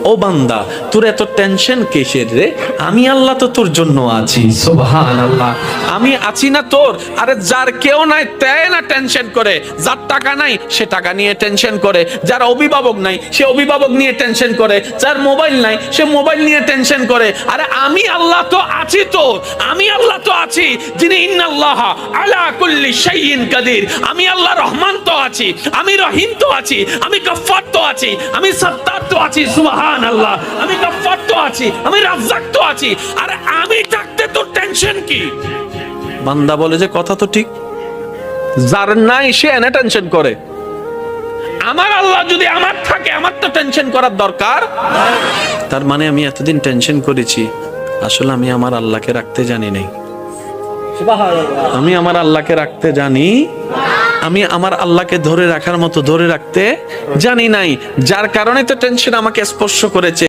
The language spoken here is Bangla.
ও বান্দা, তোর এত টেনশন কিসের রে? আমি আল্লাহ তো তোর জন্য আছি। সুবহানাল্লাহ। আমি আছি না তোর? আরে যার কেউ নাই তাই না টেনশন করে, যার টাকা নাই সে টাকা নিয়ে টেনশন করে, যার অভিভাবক নাই সে অভিভাবক নিয়ে টেনশন করে, যার মোবাইল নাই সে মোবাইল নিয়ে টেনশন করে। আরে আমি আল্লাহ তো আছি তোর, আমি আল্লাহ তো আছি যিনি ইন্নাল্লাহ আলা কুল্লি শাইইন কাদির। আমি আল্লাহ রহমান তো আছি, আমি রহিম তো আছি, আমি গফফার তো আছি, আমি সত্তার তো আছি। সুবহানাল্লাহ। আমি গফফার তো আছি, আমি রাজ্জাক তো আছি। আরে আমি থাকতে তোর টেনশন কি? বান্দা বলে যে কথা তো ঠিক, যার নাই সে এনে টেনশন করে। আমার আল্লাহ যদি আমার থাকে, আমার তো টেনশন করার দরকার। তার মানে আমি এতদিন টেনশন করেছি, আসলে আমি আমার আল্লাহকে রাখতে জানি নাই। আমি আমার আল্লাহকে রাখতে জানি, আমি আমার আল্লাহকে ধরে রাখার মতো ধরে রাখতে জানি নাই, যার কারণে তো টেনশন আমাকে স্পর্শ করেছে।